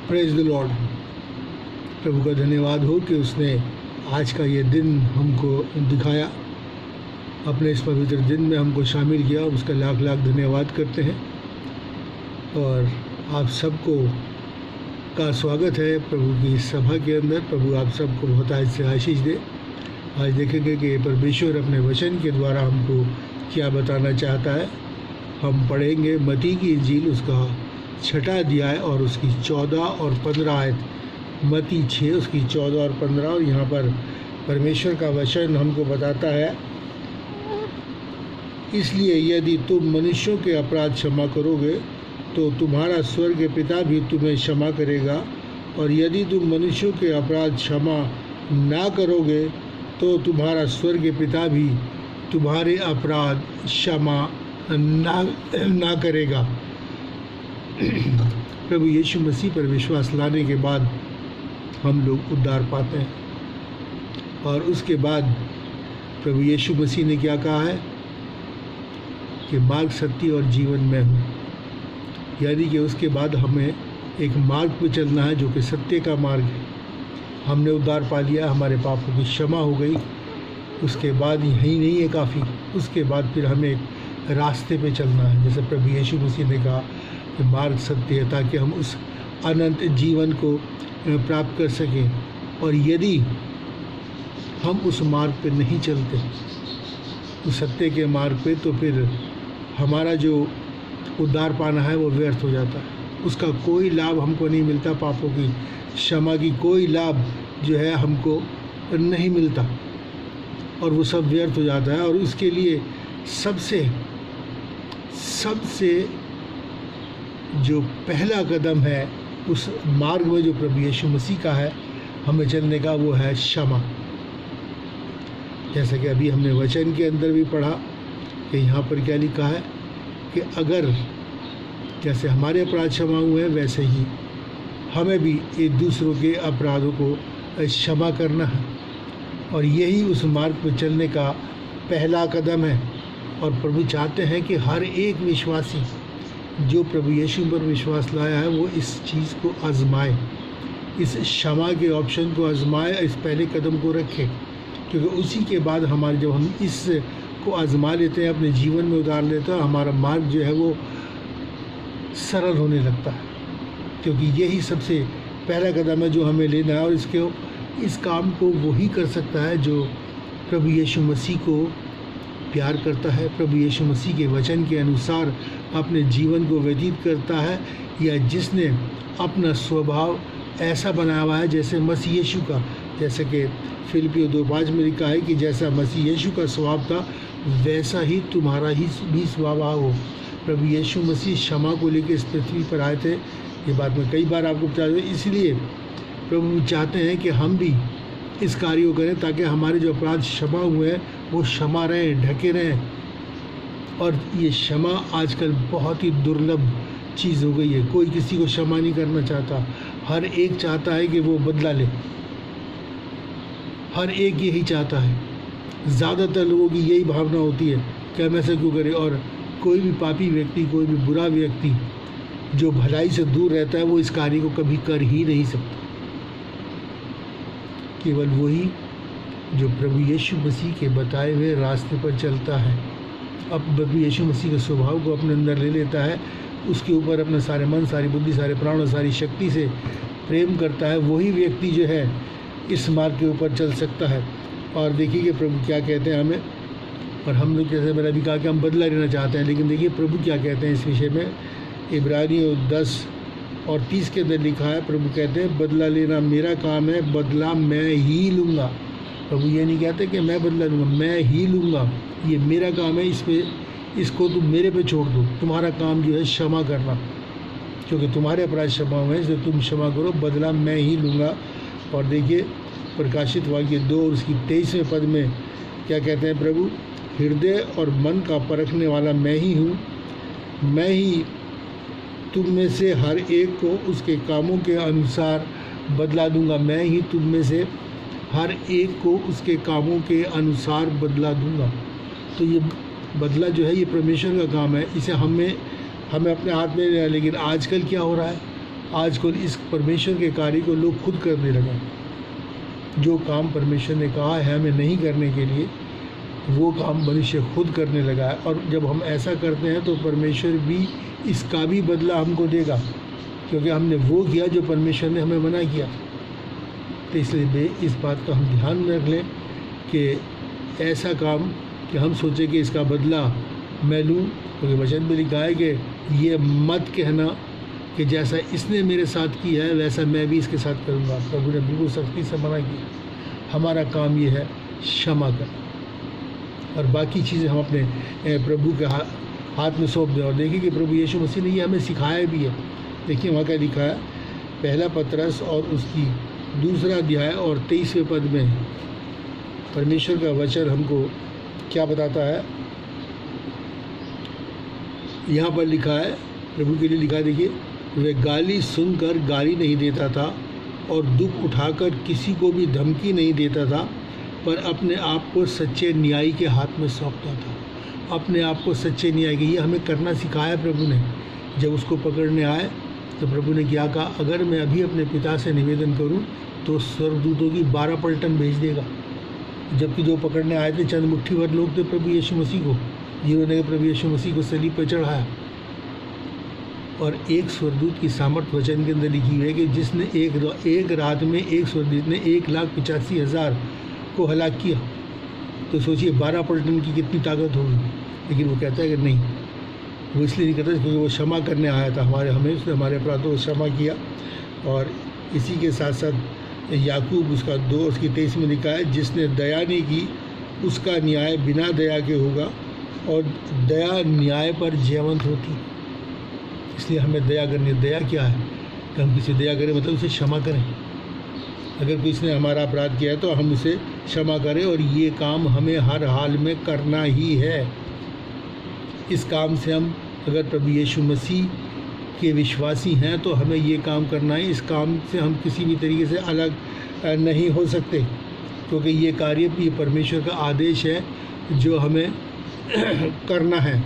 Praise the Lord. प्रभु का धन्यवाद हो कि उसने आज का ये दिन हमको दिखाया, अपने इस पवित्र दिन में हमको शामिल किया। उसका लाख लाख धन्यवाद करते हैं और आप सबको का स्वागत है प्रभु की सभा के अंदर। प्रभु आप सबको बहुत आज से आशीष दे। आज देखेंगे कि परमेश्वर अपने वचन के द्वारा हमको क्या बताना चाहता है। हम पढ़ेंगे मत्ती की इंजील, उसका 6वां अध्याय और उसकी 14 और 15 आयत। मत्ती 6 उसकी 14 और 15। और यहाँ पर परमेश्वर का वचन हमको बताता है, इसलिए यदि तुम मनुष्यों के अपराध क्षमा करोगे तो तुम्हारा स्वर्ग पिता भी तुम्हें क्षमा करेगा, और यदि तुम मनुष्यों के अपराध क्षमा ना करोगे तो तुम्हारा स्वर्ग पिता भी तुम्हारे अपराध क्षमा ना करेगा। प्रभु यीशु मसीह पर विश्वास लाने के बाद हम लोग उद्धार पाते हैं। और उसके बाद प्रभु यीशु मसीह ने क्या कहा है कि मार्ग, सत्य और जीवन में हूँ। यानी कि उसके बाद हमें एक मार्ग पर चलना है जो कि सत्य का मार्ग है। हमने उद्धार पा लिया, हमारे पापों की क्षमा हो गई। उसके बाद यही नहीं है काफ़ी, उसके बाद फिर हमें एक रास्ते पे चलना है, जैसे प्रभु यीशु मसीह ने कहा कि मार्ग सत्य है, ताकि हम उस अनंत जीवन को प्राप्त कर सकें। और यदि हम उस मार्ग पे नहीं चलते, उस सत्य के मार्ग पे, तो फिर हमारा जो उद्धार पाना है वो व्यर्थ हो जाता है। उसका कोई लाभ हमको नहीं मिलता। पापों की क्षमा की कोई लाभ जो है हमको नहीं मिलता और वो सब व्यर्थ हो जाता है। और उसके लिए सबसे जो पहला कदम है उस मार्ग में जो प्रभु यीशु मसीह का है हमें चलने का, वो है क्षमा। जैसा कि अभी हमने वचन के अंदर भी पढ़ा कि यहाँ पर क्या लिखा है कि अगर जैसे हमारे अपराध क्षमा हुए हैं वैसे ही हमें भी एक दूसरों के अपराधों को क्षमा करना है। और यही उस मार्ग पर चलने का पहला कदम है। और प्रभु चाहते हैं कि हर एक विश्वासी जो प्रभु यीशु पर विश्वास लाया है वो इस चीज़ को आजमाए, इस क्षमा के ऑप्शन को आजमाए, इस पहले कदम को रखें। क्योंकि उसी के बाद हमारे जब हम इस को आजमा लेते हैं, अपने जीवन में उतार लेते हैं, हमारा मार्ग जो है वो सरल होने लगता है। क्योंकि यही सबसे पहला कदम है जो हमें लेना है। और इस काम को वही कर सकता है जो प्रभु यीशु मसीह को प्यार करता है, प्रभु यीशु मसीह के वचन के अनुसार अपने जीवन को व्यतीत करता है, या जिसने अपना स्वभाव ऐसा बनाया हुआ है जैसे मसीह यीशु का। जैसे कि फिलिपियों 2:5 में लिखा है कि जैसा मसीह यीशु का स्वभाव था वैसा ही तुम्हारा ही भी स्वभाव हो। प्रभु यीशु मसीह क्षमा को लेकर इस पृथ्वी पर आए थे। ये बात मैं कई बार आपको बता दूँ। इसलिए प्रभु चाहते हैं कि हम भी इस कार्य को करें ताकि हमारे जो अपराध क्षमा हुए हैं वो क्षमा रहें, ढके रहें। और ये क्षमा आजकल बहुत ही दुर्लभ चीज़ हो गई है। कोई किसी को क्षमा नहीं करना चाहता। हर एक चाहता है कि वो बदला ले, हर एक यही चाहता है। ज़्यादातर लोगों की यही भावना होती है कि हम ऐसा क्यों करें। और कोई भी पापी व्यक्ति, कोई भी बुरा व्यक्ति जो भलाई से दूर रहता है वो इस कार्य को कभी कर ही नहीं सकता। केवल वही जो प्रभु यीशु मसीह के बताए हुए रास्ते पर चलता है, अब प्रभु यीशु मसीह के स्वभाव को अपने अंदर ले लेता है, उसके ऊपर अपने सारे मन, सारी बुद्धि, सारे प्राण और सारी शक्ति से प्रेम करता है, वही व्यक्ति जो है इस मार्ग के ऊपर चल सकता है। और देखिए कि प्रभु क्या कहते हैं हमें। और हम लोग जैसे मैंने अभी कहा कि हम बदला लेना चाहते हैं, लेकिन देखिए प्रभु क्या कहते हैं इस विषय में। इब्रानियों 10 और 30 के अंदर लिखा है, प्रभु कहते हैं बदला लेना मेरा काम है, बदला मैं ही लूँगा। प्रभु ये नहीं कहते कि मैं बदला लूँगा, मैं ही लूँगा, ये मेरा काम है, इसको तुम मेरे पे छोड़ दो। तुम्हारा काम जो है क्षमा करना, क्योंकि तुम्हारे अपराध क्षमा हुए हैं, इसलिए तुम क्षमा करो, बदला मैं ही लूँगा। और देखिए प्रकाशित वाक्य 2 और उसकी 23वें पद में क्या कहते हैं प्रभु, हृदय और मन का परखने वाला मैं ही हूँ, मैं ही तुम में से हर एक को उसके कामों के अनुसार बदला दूंगा। मैं ही तुम में से हर एक को उसके कामों के अनुसार बदला दूंगा। तो ये बदला जो है ये परमेश्वर का काम है, इसे हमें अपने हाथ में लेना। लेकिन आजकल क्या हो रहा है, आजकल इस परमेश्वर के कार्य को लोग खुद करने लगे। जो काम परमेश्वर ने कहा है हमें नहीं करने के लिए, वो काम मनुष्य खुद करने लगा है। और जब हम ऐसा करते हैं तो परमेश्वर भी इसका भी बदला हमको देगा, क्योंकि हमने वो किया जो परमेश्वर ने हमें मना किया। तो इसलिए इस बात का हम ध्यान रख लें कि ऐसा काम कि हम सोचें कि इसका बदला मैं लूँ, क्योंकि वचन में लिखा है कि ये मत कहना कि जैसा इसने मेरे साथ किया है वैसा मैं भी इसके साथ करूँगा। प्रभु ने बिल्कुल सख्ती से मना किया। हमारा काम ये है क्षमा करना, और बाकी चीज़ें हम अपने प्रभु के हाथ में सौंप दें। और देखिए कि प्रभु यीशु मसीह ने ये हमें सिखाया भी है। देखिए वहाँ क्या लिखा है, पहला पतरस और उसकी 2 अध्याय और 23वें पद में परमेश्वर का वचन हमको क्या बताता है। यहाँ पर लिखा है, प्रभु के लिए लिखा है, देखिए, वह गाली सुनकर गाली नहीं देता था और दुख उठाकर किसी को भी धमकी नहीं देता था, पर अपने आप को सच्चे न्यायी के हाथ में सौंपता था। अपने आप को सच्चे न्यायी के, ये हमें करना सिखाया प्रभु ने। जब उसको पकड़ने आए तो प्रभु ने क्या कहा, अगर मैं अभी अपने पिता से निवेदन करूं तो स्वर्गदूतों की 12 पलटन भेज देगा। जबकि जो पकड़ने आए थे चंद मुट्ठी भर लोग थे प्रभु यीशु मसीह को, जिन्होंने प्रभु यीशु मसीह को सलीब पर चढ़ाया। और एक स्वर्गदूत की सामर्थ वचन के अंदर लिखी हुई है कि जिसने एक रात में एक स्वर्गदूत ने 1,85,000 को हलाक किया। तो सोचिए 12 पलटन की कितनी ताकत होगी। लेकिन वो कहता है कि नहीं, वो इसलिए नहीं करता क्योंकि वो क्षमा करने आया था हमें उसने हमारे अपराधों को क्षमा किया। और इसी के साथ साथ याकूब उसका 2 उसकी 23 में लिखा है, जिसने दया नहीं की उसका न्याय बिना दया के होगा और दया न्याय पर जयवंत होती। इसलिए हमें दया करनी। दया क्या है कि हम किसी दया करें, मतलब उसे क्षमा करें। अगर किसी ने हमारा अपराध किया है तो हम उसे क्षमा करें, और ये काम हमें हर हाल में करना ही है। इस काम से हम अगर प्रभु यीशु मसीह के विश्वासी हैं तो हमें ये काम करना है। इस काम से हम किसी भी तरीके से अलग नहीं हो सकते, क्योंकि ये कार्य भी परमेश्वर का आदेश है जो हमें करना है।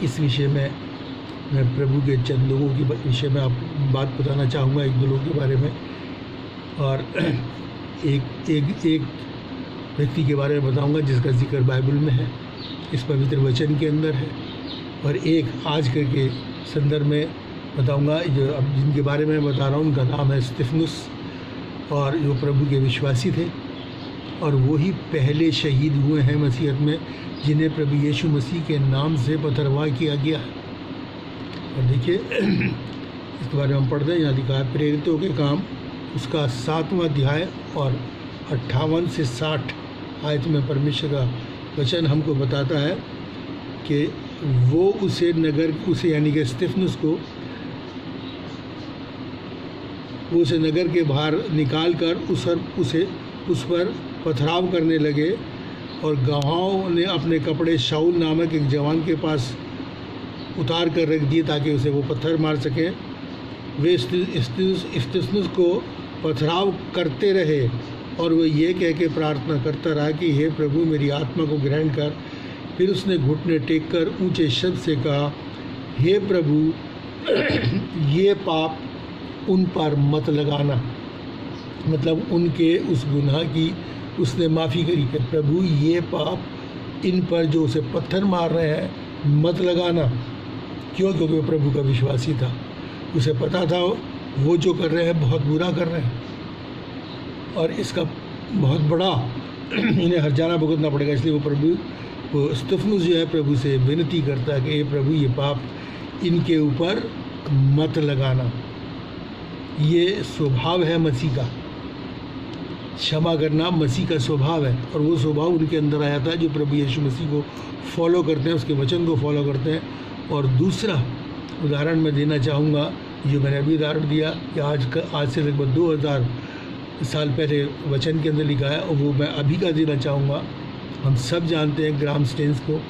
इस विषय में मैं प्रभु के चंद लोगों के विषय में आप बात बताना चाहूँगा, 1-2 लोगों के बारे में, और एक व्यक्ति के बारे में बताऊँगा जिसका जिक्र बाइबल में है, इस पवित्र वचन के अंदर है। और एक आज के संदर्भ में बताऊँगा, जो अब जिनके बारे में बता रहा हूँ उनका नाम है स्तिफनुस, और जो प्रभु के विश्वासी थे, और वही पहले शहीद हुए हैं मसीहत में जिन्हें प्रभु यीशु मसीह के नाम से पथरवाह किया गया है। और देखिए इसके बारे में हम पढ़ते हैं, यहाँ लिखा है, प्रेरितों के काम उसका 7वां अध्याय और 58 से 60 आयत में परमेश्वर का वचन हमको बताता है कि वो उसे यानी कि स्तिफनुस को वो उसे नगर के बाहर निकाल कर उस पर पथराव करने लगे, और गवाहों ने अपने कपड़े शाऊल नामक एक जवान के पास उतार कर रख दिए ताकि उसे वो पत्थर मार सकें। वे स्तिफनुस को पथराव करते रहे और वो ये कह के प्रार्थना करता रहा कि हे प्रभु मेरी आत्मा को ग्रहण कर। फिर उसने घुटने टेक कर ऊँचे शब्द से कहा, हे प्रभु ये पाप उन पर मत लगाना। मतलब उनके उस गुनाह की उसने माफ़ी करी कि प्रभु ये पाप इन पर जो उसे पत्थर मार रहे हैं मत लगाना। क्यों? क्योंकि वो प्रभु का विश्वासी था, उसे पता था वो जो कर रहे हैं बहुत बुरा कर रहे हैं और इसका बहुत बड़ा इन्हें हर्जाना भुगतना पड़ेगा। इसलिए वो स्तिफनुस जो है प्रभु से विनती करता है कि हे प्रभु ये पाप इनके ऊपर मत लगाना। ये स्वभाव है मसीह का, क्षमा करना मसीह का स्वभाव है, और वो स्वभाव उनके अंदर आया था जो प्रभु यीशु मसीह को फॉलो करते हैं, उसके वचन को फॉलो करते हैं। और दूसरा उदाहरण मैं देना चाहूँगा, जो मैंने अभी उदाहरण दिया कि आज से लगभग 2000 साल पहले वचन के अंदर लिखा है, और वो मैं अभी का देना चाहूँगा। हम सब जानते हैं ग्राम स्टेन्स को,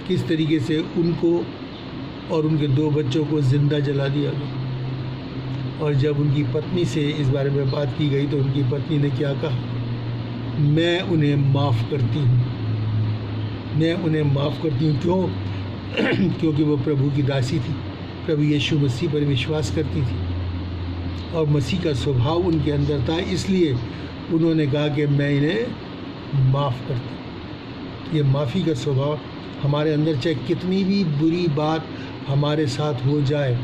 किस तरीके से उनको और उनके 2 बच्चों को ज़िंदा जला दिया गया। और जब उनकी पत्नी से इस बारे में बात की गई तो उनकी पत्नी ने क्या कहा, मैं उन्हें माफ़ करती हूँ, मैं उन्हें माफ़ करती हूँ। क्यों? क्योंकि वो प्रभु की दासी थी, प्रभु यीशु मसीह पर विश्वास करती थी और मसीह का स्वभाव उनके अंदर था, इसलिए उन्होंने कहा कि मैं इन्हें माफ़ करती। ये माफ़ी का स्वभाव हमारे अंदर, चाहे कितनी भी बुरी बात हमारे साथ हो जाए,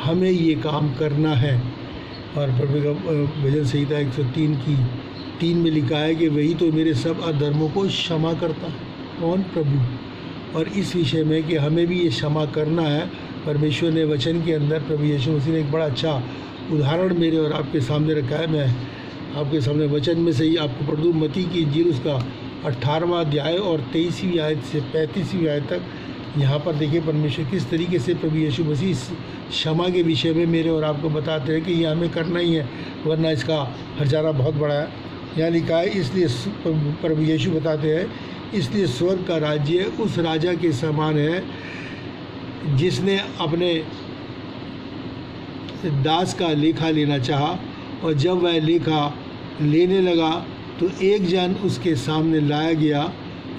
हमें ये काम करना है। और प्रभु का भजन संहिता 103 की 3 में लिखा है कि वही तो मेरे सब अधर्मों को क्षमा करता है। कौन? प्रभु। और इस विषय में कि हमें भी ये क्षमा करना है, परमेश्वर ने वचन के अंदर, प्रभु यीशु मसीह ने एक बड़ा अच्छा उदाहरण मेरे और आपके सामने रखा है। मैं आपके सामने वचन में से ही आपको पढ़ दूँ। मत्ती की इंजील उसका 18वां अध्याय और 23वीं आयत से 35वीं आयत तक। यहाँ पर देखिए परमेश्वर किस तरीके से प्रभु यीशु मसीह इस क्षमा के विषय में मेरे और आपको बताते हैं कि ये हमें करना ही है, वरना इसका हर्जाना बहुत बड़ा है। यहाँ लिखा है, इसलिए प्रभु यीशु बताते हैं, इसलिए स्वर्ग का राज्य उस राजा के समान है जिसने अपने दास का लेखा लेना चाहा, और जब वह लेखा लेने लगा तो एक जन उसके सामने लाया गया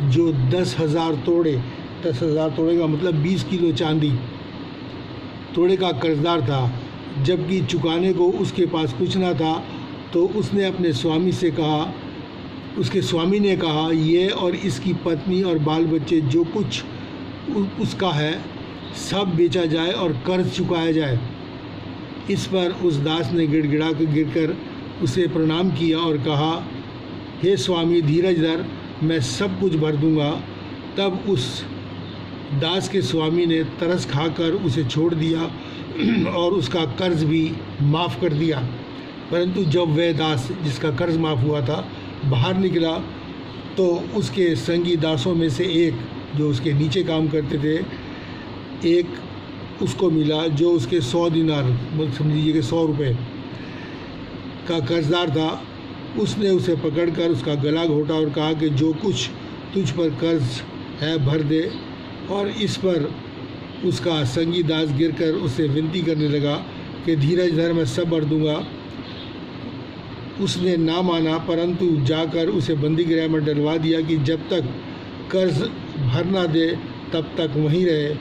जो 10,000 तोड़े, 10,000 तोड़े का मतलब 20 किलो चांदी तोड़े का कर्जदार था, जबकि चुकाने को उसके पास कुछ ना था। तो उसने अपने स्वामी से कहा, उसके स्वामी ने कहा, ये और इसकी पत्नी और बाल बच्चे जो कुछ उसका है सब बेचा जाए और कर्ज चुकाया जाए। इस पर उस दास ने गिरकर उसे प्रणाम किया और कहा, हे स्वामी, धीरज धर, मैं सब कुछ भर दूंगा। तब उस दास के स्वामी ने तरस खाकर उसे छोड़ दिया और उसका कर्ज भी माफ़ कर दिया। परंतु जब वह दास जिसका कर्ज माफ़ हुआ था बाहर निकला तो उसके संगी दासों में से एक जो उसके नीचे काम करते थे, एक उसको मिला जो उसके 100 दिनार, समझ लीजिए कि 100 रुपये का कर्जदार था। उसने उसे पकड़कर उसका गला घोटा और कहा कि जो कुछ तुझ पर कर्ज है भर दे। और इस पर उसका संगी दास गिरकर उससे विनती करने लगा कि धीरज धर, मैं सब भर दूंगा। उसने ना माना, परंतु जाकर उसे बंदी गृह में डलवा दिया कि जब तक कर्ज भर ना दे तब तक वहीं रहे।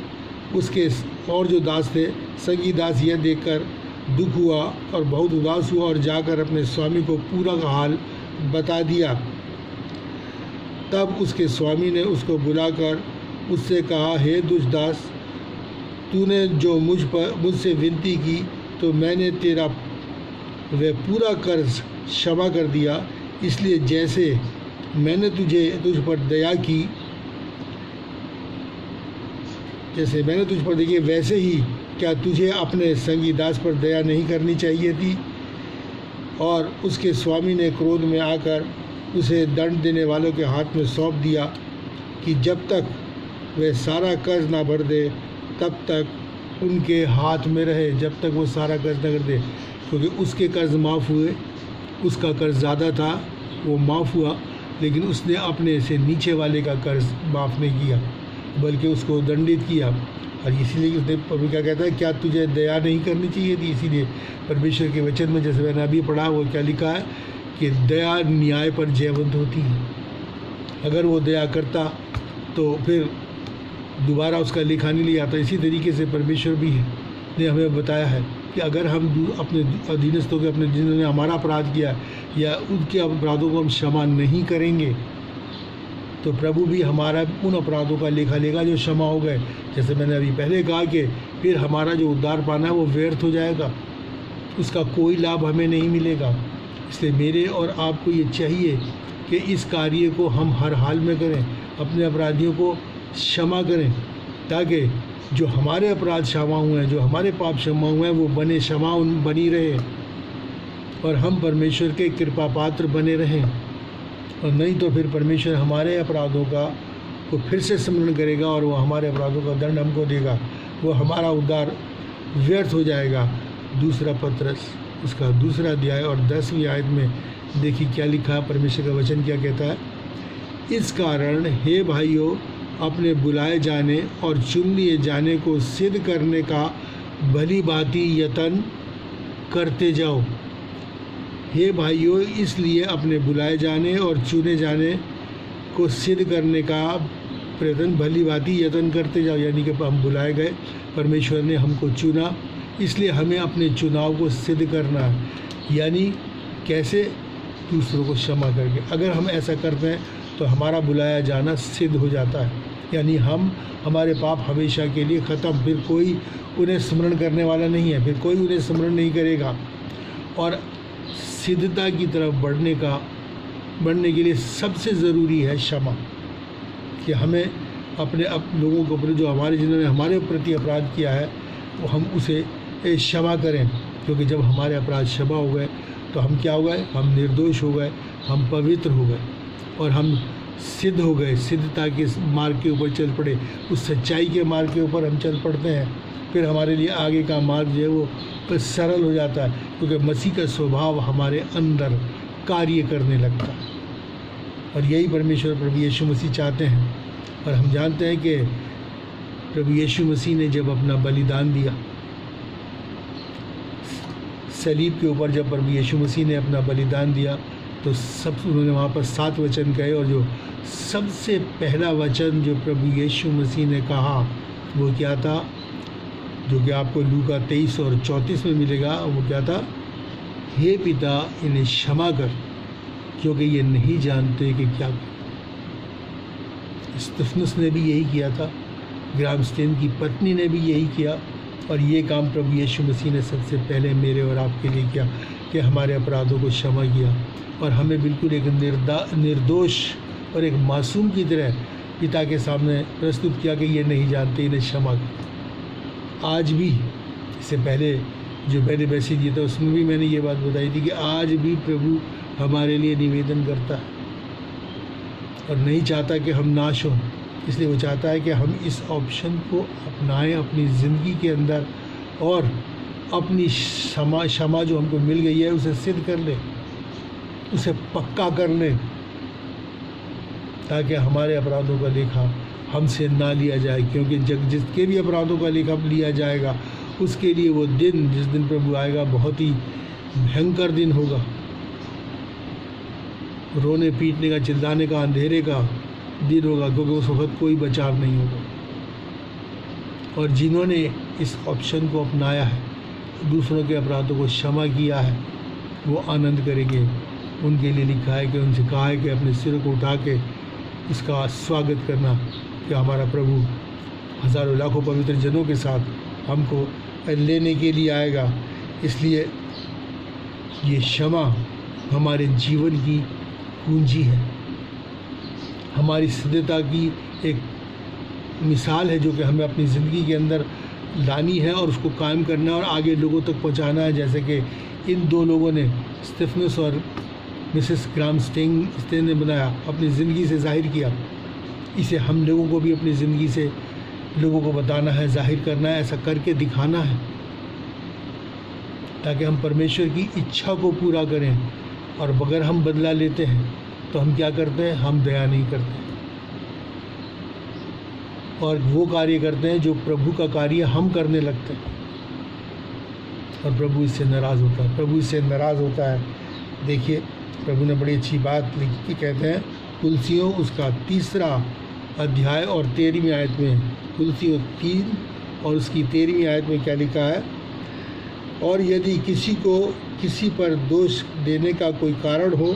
उसके और जो दास थे, संगी दास यह देखकर दुख हुआ और बहुत उदास हुआ और जाकर अपने स्वामी को पूरा का हाल बता दिया। तब उसके स्वामी ने उसको बुलाकर उससे कहा, हे दुष्दास, तूने जो मुझसे विनती की तो मैंने तेरा वह पूरा कर्ज क्षमा कर दिया। इसलिए जैसे मैंने तुझ पर दया की, जैसे मैंने तुझ पर देखी, वैसे ही क्या तुझे अपने संगी दास पर दया नहीं करनी चाहिए थी? और उसके स्वामी ने क्रोध में आकर उसे दंड देने वालों के हाथ में सौंप दिया कि जब तक वह सारा कर्ज ना भर दे तब तक उनके हाथ में रहे, जब तक वो सारा कर्ज न कर दे। क्योंकि उसके कर्ज माफ़ हुए, उसका कर्ज ज़्यादा था, वो माफ़ हुआ, लेकिन उसने अपने से नीचे वाले का कर्ज माफ़ नहीं किया, बल्कि उसको दंडित किया। और इसीलिए उसने, प्रभु क्या कहता है, क्या तुझे दया नहीं करनी चाहिए थी? इसीलिए परमेश्वर के वचन में, जैसे मैंने अभी पढ़ा, वो क्या लिखा है कि दया न्याय पर जयवंत होती है। अगर वो दया करता तो फिर दोबारा उसका लेखा नहीं लिया आता। इसी तरीके से परमेश्वर भी ने हमें बताया है कि अगर हम अपने अधीनस्थों के, अपने जिन्होंने हमारा अपराध किया या उनके अपराधों को हम क्षमा नहीं करेंगे तो प्रभु भी हमारा उन अपराधों का लेखा लेगा जो क्षमा हो गए। जैसे मैंने अभी पहले कहा कि फिर हमारा जो उद्धार पाना है वो व्यर्थ हो जाएगा, उसका कोई लाभ हमें नहीं मिलेगा। इसलिए मेरे और आपको ये चाहिए कि इस कार्य को हम हर हाल में करें, अपने अपराधियों को क्षमा करें, ताकि जो हमारे अपराध क्षमा हुए हैं, जो हमारे पाप क्षमा हुए हैं, वो बनी रहे और हम परमेश्वर के कृपा पात्र बने रहें। और नहीं तो फिर परमेश्वर हमारे अपराधों का को फिर से स्मरण करेगा और वो हमारे अपराधों का दंड हमको देगा, वो हमारा उद्धार व्यर्थ हो जाएगा। दूसरा पत्रस उसका 2 अध्याय और 10वीं आयत में देखिए क्या लिखा है, परमेश्वर का वचन क्या कहता है। इस कारण हे भाइयों, अपने बुलाए जाने और चुन लिए जाने को सिद्ध करने का भली भांति यत्न करते जाओ। हे भाइयों, इसलिए अपने बुलाए जाने और चुने जाने को सिद्ध करने का प्रयत्न भली भांति यत्न करते जाओ, यानी कि हम बुलाए गए, परमेश्वर ने हमको चुना, इसलिए हमें अपने चुनाव को सिद्ध करना है। यानी कैसे? दूसरों को क्षमा करके। अगर हम ऐसा करते हैं तो हमारा बुलाया जाना सिद्ध हो जाता है, यानी हमारे पाप हमेशा के लिए ख़त्म, फिर कोई उन्हें स्मरण करने वाला नहीं है, फिर कोई उन्हें स्मरण नहीं करेगा। और सिद्धता की तरफ बढ़ने के लिए सबसे ज़रूरी है क्षमा, कि हमें अपने लोगों के ऊपर जो जिन्होंने हमारे प्रति अपराध किया है वो हम उसे क्षमा करें, क्योंकि जब हमारे अपराध क्षमा हो गए तो हम क्या हो गए? हम निर्दोष हो गए, हम पवित्र हो गए और हम सिद्ध हो गए, सिद्धता के मार्ग के ऊपर चल पड़े, उस सच्चाई के मार्ग के ऊपर हम चल पड़ते हैं। फिर हमारे लिए आगे का मार्ग जो है वो सरल हो जाता है, क्योंकि मसीह का स्वभाव हमारे अंदर कार्य करने लगता है। और यही परमेश्वर प्रभु यीशु मसीह चाहते हैं। और हम जानते हैं कि प्रभु यीशु मसीह ने जब अपना बलिदान दिया सलीब के ऊपर, जब प्रभु यीशु मसीह ने अपना बलिदान दिया तो उन्होंने वहाँ पर 7 वचन कहे, और जो सबसे पहला वचन जो प्रभु यीशु मसीह ने कहा वो क्या था? जो कि आपको लूका 23 और 34 में मिलेगा। वो क्या था? हे पिता, इन्हें क्षमा कर, क्योंकि ये नहीं जानते कि क्या कर। स्तिफनुस ने भी यही किया था, ग्रामस्तेन की पत्नी ने भी यही किया, और ये काम प्रभु यीशु मसीह ने सबसे पहले मेरे और आपके लिए किया, कि हमारे अपराधों को क्षमा किया और हमें बिल्कुल एक निर्दोष और एक मासूम की तरह पिता के सामने प्रस्तुत किया कि ये नहीं जानते, इन्हें क्षमा कर। आज भी, इससे पहले जो मैंने मैसेज दिया था उसमें भी मैंने ये बात बताई थी कि आज भी प्रभु हमारे लिए निवेदन करता है और नहीं चाहता कि हम नाश हों, इसलिए वो चाहता है कि हम इस ऑप्शन को अपनाएं अपनी ज़िंदगी के अंदर और अपनी क्षमा जो हमको मिल गई है उसे सिद्ध कर लें, उसे पक्का कर लें, ताकि हमारे अपराधों का लेखा हमसे ना लिया जाए। क्योंकि जिसके भी अपराधों का लेखा लिया जाएगा उसके लिए वो दिन, जिस दिन प्रभु आएगा, बहुत ही भयंकर दिन होगा, रोने पीटने का, चिल्लाने का, अंधेरे का दिन होगा, क्योंकि उस वक्त कोई बचाव नहीं होगा। और जिन्होंने इस ऑप्शन को अपनाया है, दूसरों के अपराधों को क्षमा किया है, वो आनंद करेंगे। उनके लिए लिखा है कि उनसे कहा है कि अपने सिर को उठा के इसका स्वागत करना कि हमारा प्रभु हज़ारों लाखों पवित्र जनों के साथ हमको लेने के लिए आएगा। इसलिए ये क्षमा हमारे जीवन की कुंजी है, हमारी सिद्धता की एक मिसाल है, जो कि हमें अपनी ज़िंदगी के अंदर लानी है और उसको कायम करना है और आगे लोगों तक पहुंचाना है। जैसे कि इन 2 लोगों ने, स्तिफनुस और मिसेस ग्रामस्टेन ने बनाया, अपनी ज़िंदगी से जाहिर किया। इसे हम लोगों को भी अपनी ज़िंदगी से लोगों को बताना है, जाहिर करना है, ऐसा करके दिखाना है, ताकि हम परमेश्वर की इच्छा को पूरा करें। और अगर हम बदला लेते हैं तो हम क्या करते हैं? हम दया नहीं करते और वो कार्य करते हैं जो प्रभु का कार्य हम करने लगते हैं, और प्रभु इससे नाराज़ होता है। प्रभु इससे नाराज़ होता है। देखिए, प्रभु ने बड़ी अच्छी बात लिखी, कहते हैं कुलसियों उसका 3 अध्याय और 13वीं आयत में, कुलसियों 3 और उसकी 13वीं आयत में क्या लिखा है? और यदि किसी को किसी पर दोष देने का कोई कारण हो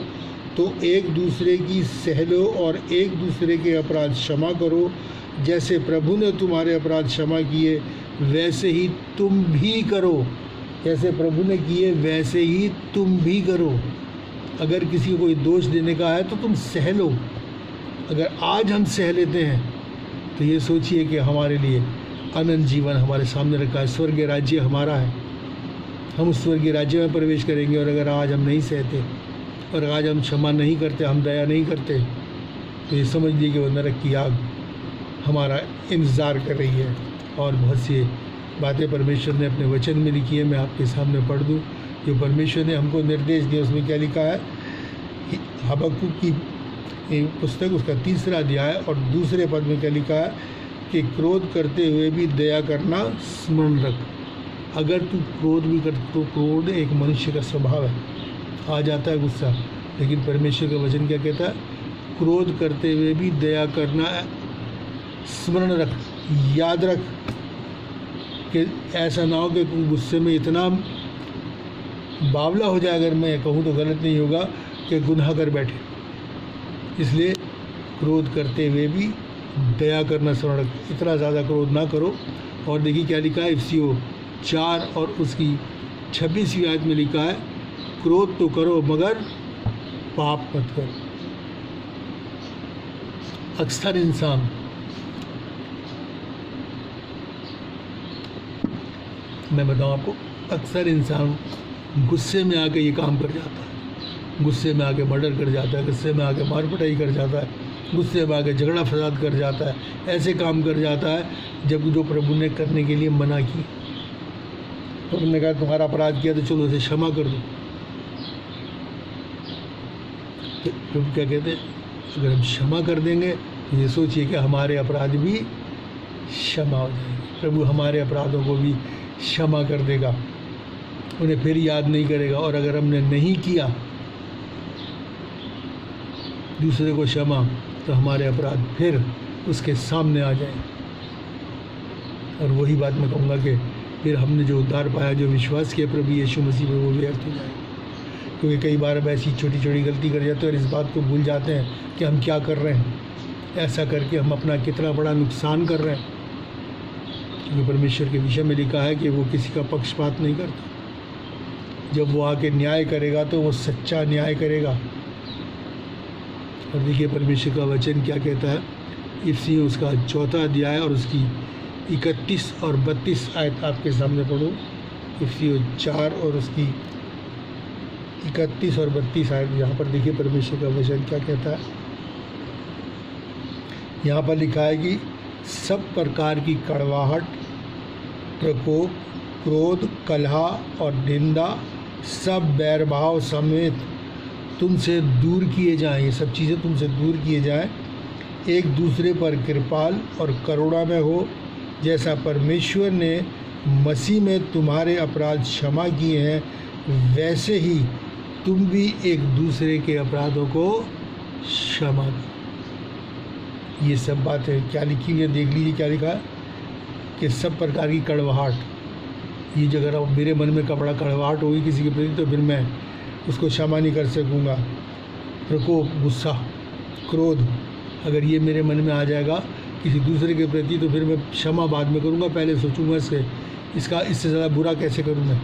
तो एक दूसरे की सह लो और एक दूसरे के अपराध क्षमा करो, जैसे प्रभु ने तुम्हारे अपराध क्षमा किए वैसे ही तुम भी करो। जैसे प्रभु ने किए वैसे ही तुम भी करो। अगर किसी को कोई दोष देने का है तो तुम सह लो। अगर आज हम सह लेते हैं तो ये सोचिए कि हमारे लिए अनंत जीवन हमारे सामने रखा है, स्वर्गीय राज्य हमारा है, हम उस स्वर्गीय राज्य में प्रवेश करेंगे। और अगर आज हम नहीं सहते और आज हम क्षमा नहीं करते, हम दया नहीं करते, तो ये समझ लीजिए कि वो नरक की आग हमारा इंतज़ार कर रही है। और बहुत सी बातें परमेश्वर ने अपने वचन में लिखी है, मैं आपके सामने पढ़ दूँ। जो परमेश्वर ने हमको निर्देश दिया उसमें क्या लिखा है? हबक्कुक की पुस्तक उसका 3 अध्याय और 2 पद में क्या लिखा है कि क्रोध करते हुए भी दया करना स्मरण रख। अगर तू क्रोध भी कर, तो क्रोध एक मनुष्य का स्वभाव है, आ जाता है गुस्सा, लेकिन परमेश्वर का वचन क्या कहता है? क्रोध करते हुए भी दया करना स्मरण रख, याद रख कि ऐसा ना हो कि गुस्से में इतना बावला हो जाए, अगर मैं कहूँ तो गलत नहीं होगा, कि गुनाह कर बैठे। इसलिए क्रोध करते हुए भी दया करना स्मरण रख, इतना ज़्यादा क्रोध ना करो। और देखिए क्या लिखा है, इफ्सियों 4 और उसकी 26वीं आयत में लिखा है, क्रोध तो करो मगर पाप मत करो। अक्सर इंसान मैं बताऊं आपको, अक्सर इंसान गुस्से में आके ये काम कर जाता है, गुस्से में आके मर्डर कर जाता है, गुस्से में आके मार पिटाई कर जाता है, गुस्से में आके झगड़ा फसाद कर जाता है, ऐसे काम कर जाता है जब जो प्रभु ने करने के लिए मना की। प्रभु ने कहा तुम्हारा अपराध किया तो चलो उसे क्षमा कर दो। तो प्रभु क्या कहते हैं, अगर हम क्षमा कर देंगे तो ये सोचिए कि हमारे अपराध भी क्षमा हो जाएंगे। प्रभु हमारे अपराधों को भी क्षमा कर देगा, उन्हें फिर याद नहीं करेगा। और अगर हमने नहीं किया दूसरे को क्षमा, तो हमारे अपराध फिर उसके सामने आ जाएंगे। और वही बात मैं कहूँगा कि फिर हमने जो उद्धार पाया, जो विश्वास किया प्रभु यीशु मसीह में, वो व्यर्थ हो जाएगा। क्योंकि कई बार हम ऐसी छोटी छोटी गलती कर जाते हैं और इस बात को भूल जाते हैं कि हम क्या कर रहे हैं। ऐसा करके हम अपना कितना बड़ा नुकसान कर रहे हैं। क्योंकि परमेश्वर के विषय में लिखा है कि वो किसी का पक्षपात नहीं करता। जब वो आके न्याय करेगा तो वो सच्चा न्याय करेगा। और देखिए परमेश्वर का वचन क्या कहता है, इफ्सियों उसका 4 अध्याय और उसकी 31 और 32 आयत आपके सामने पढ़ो। इफ्सियों 4 और उसकी 31 और 32 आयत। यहाँ पर देखिए परमेश्वर का वचन क्या कहता है। यहाँ पर लिखा है कि सब प्रकार की कड़वाहट, प्रकोप, क्रोध, कलह और निंदा सब बैरभाव समेत तुमसे दूर किए जाएं। ये सब चीज़ें तुमसे दूर किए जाएं। एक दूसरे पर कृपाल और करुणा में हो, जैसा परमेश्वर ने मसीह में तुम्हारे अपराध क्षमा किए हैं, वैसे ही तुम भी एक दूसरे के अपराधों को क्षमा करो। ये सब बातें क्या लिखी हुई है, देख लीजिए क्या लिखा है कि सब प्रकार की कड़वाहट। ये जो अगर मेरे मन में कपड़ा कड़वाहट होगी किसी के प्रति, तो फिर मैं उसको क्षमा नहीं कर सकूँगा। प्रकोप, गुस्सा, क्रोध, अगर ये मेरे मन में आ जाएगा किसी दूसरे के प्रति, तो फिर मैं क्षमा बाद में करूँगा, पहले सोचूंगा इससे ज़्यादा बुरा कैसे करूँ मैं।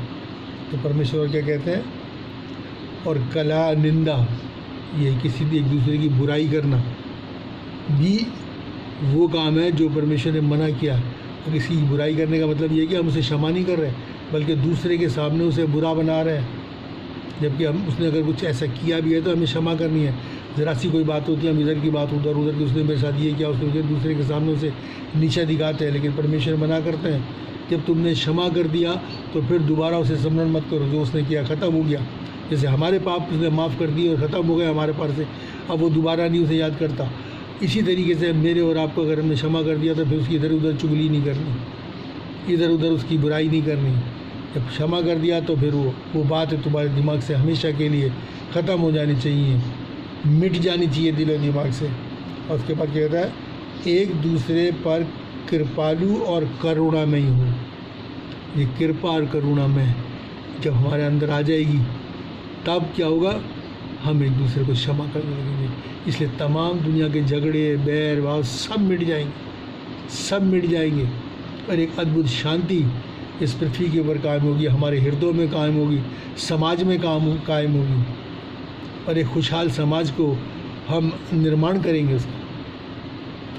तो परमेश्वर क्या कहते हैं, और कलह, निंदा, ये किसी भी एक दूसरे की बुराई करना भी वो काम है जो परमेश्वर ने मना किया। और किसी की बुराई करने का मतलब ये है कि हम उसे क्षमा नहीं कर रहे, बल्कि दूसरे के सामने उसे बुरा बना रहे हैं। जबकि उसने अगर कुछ ऐसा किया भी है तो हमें क्षमा करनी है। ज़रा सी कोई बात होती है, हम इधर की बात उधर की, उसने मेरे साथ ये किया, उसने दूसरे के सामने उसे नीचा दिखाते हैं। लेकिन परमेश्वर मना करते हैं, जब तुमने क्षमा कर दिया तो फिर दोबारा उसे स्मरण मत करो। जो उसने किया ख़त्म हो गया। जैसे हमारे पाप उसने माफ़ कर दिए और ख़त्म हो गए हमारे पास से, अब वो दोबारा नहीं उसे याद करता। इसी तरीके से मेरे और आपको अगर हमने क्षमा कर दिया तो फिर उसकी इधर उधर चुगली नहीं करनी, इधर उधर उसकी बुराई नहीं करनी। जब क्षमा कर दिया तो फिर वो बात है तुम्हारे दिमाग से हमेशा के लिए ख़त्म हो जानी चाहिए, मिट जानी चाहिए दिल और दिमाग से। और उसके बाद क्या कहता है, एक दूसरे पर कृपालु और करुणामयी हो। ये कृपा और करुणा में जब हमारे अंदर आ जाएगी तब क्या होगा, हम एक दूसरे को क्षमा करने लगेंगे। इसलिए तमाम दुनिया के झगड़े, बैर भाव सब मिट जाएंगे, सब मिट जाएंगे। और एक अद्भुत शांति इस पृथ्वी के ऊपर कायम होगी, हमारे हृदयों में कायम होगी, समाज में कायम होगी। और एक खुशहाल समाज को हम निर्माण करेंगे उसका,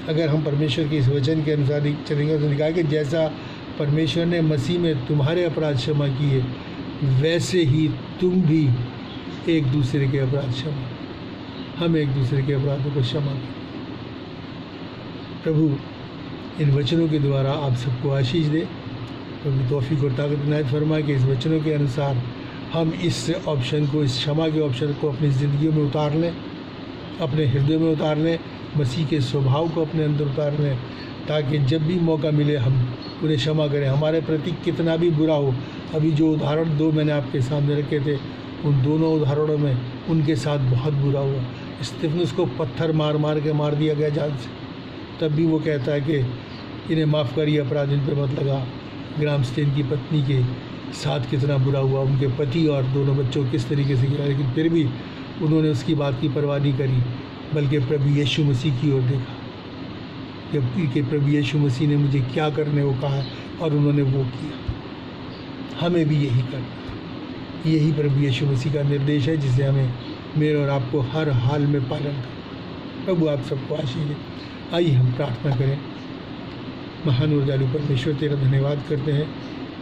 अगर हम परमेश्वर के इस वचन के अनुसार चलेंगे। तो लिखा कि जैसा परमेश्वर ने मसीह में तुम्हारे अपराध क्षमा किए, वैसे ही तुम भी एक दूसरे के अपराध क्षमा, हम एक दूसरे के अपराधों को क्षमा करें। प्रभु इन वचनों के द्वारा आप सबको आशीष दे। प्रभु तौफीक और ताकत इनायत फरमाए कि इस वचनों के अनुसार हम इस ऑप्शन को, इस क्षमा के ऑप्शन को अपनी ज़िंदगियों में उतार लें, अपने हृदय में उतार लें, मसीह के स्वभाव को अपने अंदर उतार लें, ताकि जब भी मौका मिले हम उन्हें क्षमा करें। हमारे प्रति कितना भी बुरा हो, अभी जो उदाहरण दो मैंने आपके सामने रखे थे, उन दोनों उदाहरणों में उनके साथ बहुत बुरा हुआ। स्तिफनुस को पत्थर मार मार के मार दिया गया जान से, तब भी वो कहता है कि इन्हें माफ़ करिए, अपराध इन पर मत लगा। ग्राम स्टेन की पत्नी के साथ कितना बुरा हुआ, उनके पति और दोनों बच्चों को किस तरीके से किया, लेकिन फिर भी उन्होंने उसकी बात की परवाह नहीं करी, बल्कि प्रभु यीशु मसीह की ओर देखा कि प्रभु यीशु मसीह ने मुझे क्या करने को कहा और उन्होंने वो किया। हमें भी यही करना, यही प्रभु यीशु मसीह का निर्देश है, जिसे हमें, मेरे और आपको हर हाल में पालन करना। प्रभु आप सबको आशीष दे। आइए हम प्रार्थना करें। महान और दयालु परमेश्वर, तेरा धन्यवाद करते हैं,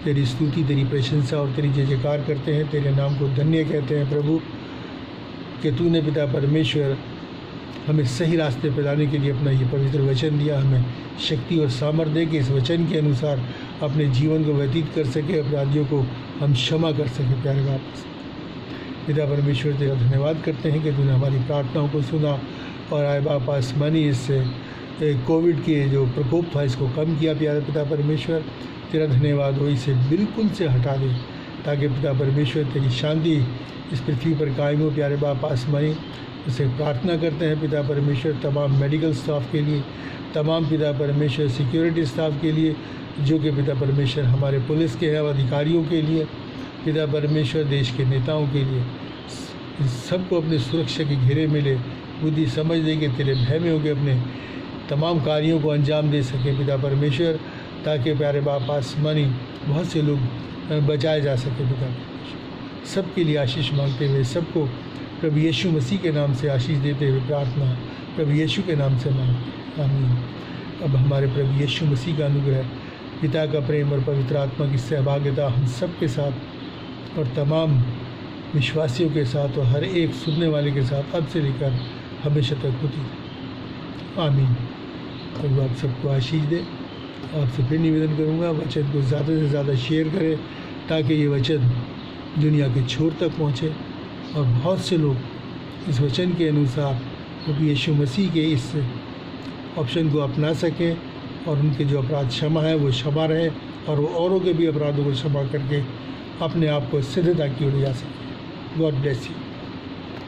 तेरी स्तुति, तेरी प्रशंसा और तेरी जय जयकार करते हैं। तेरे नाम को धन्य कहते हैं प्रभु, कि तूने पिता परमेश्वर हमें सही रास्ते पर लाने के लिए अपना ये पवित्र वचन दिया। हमें शक्ति और सामर्थ्य दे कि इस वचन के अनुसार अपने जीवन को व्यतीत कर सके, अपराधियों को हम क्षमा कर सके। प्यारे बाप पिता परमेश्वर, तेरा धन्यवाद करते हैं कि तूने हमारी प्रार्थनाओं को सुना और आए बाप आसमानी इससे कोविड के जो प्रकोप था इसको कम किया। प्यारे पिता परमेश्वर, तेरा धन्यवाद हो, इसे बिल्कुल से हटा दे, ताकि पिता परमेश्वर तेरी शांति इस पृथ्वी पर कायम हो। प्यारे बाप आसमानी, उसे प्रार्थना करते हैं पिता परमेश्वर तमाम मेडिकल स्टाफ के लिए, तमाम पिता परमेश्वर सिक्योरिटी स्टाफ के लिए, जो कि पिता परमेश्वर हमारे पुलिस के हैं, अधिकारियों के लिए, पिता परमेश्वर देश के नेताओं के लिए, सबको अपने सुरक्षा के घेरे में ले, बुद्धि समझ दे कि तेरे भय में होकर अपने तमाम कार्यों को अंजाम दे सके पिता परमेश्वर, ताकि प्यारे बाप आसमानी बहुत से लोग बचाए जा सके। पिता परमेश्वर सबके लिए आशीष मांगते हुए, सबको प्रभु यीशु मसीह के नाम से आशीष देते हुए प्रार्थना प्रभु यीशु के नाम से मांगते हैं, आमीन। अब हमारे प्रभु यीशु मसीह का अनुग्रह, पिता का प्रेम और पवित्र आत्मा की सहभागिता हम सब के साथ और तमाम विश्वासियों के साथ और हर एक सुनने वाले के साथ अब से लेकर हमेशा तक होती है, आमीन। प्रभु आप सबको आशीष दे। आपसे फिर निवेदन करूंगा, वचन को ज़्यादा से ज़्यादा शेयर करें, ताकि ये वचन दुनिया के छोर तक पहुँचे और बहुत से लोग इस वचन के अनुसार प्रभु यीशु मसीह के इस ऑप्शन को अपना सकें और उनके जो अपराध क्षमा है वो क्षमा रहे और वो औरों के भी अपराधों को क्षमा करके अपने आप को सिद्धता की ओर ले जा सकें। God bless you.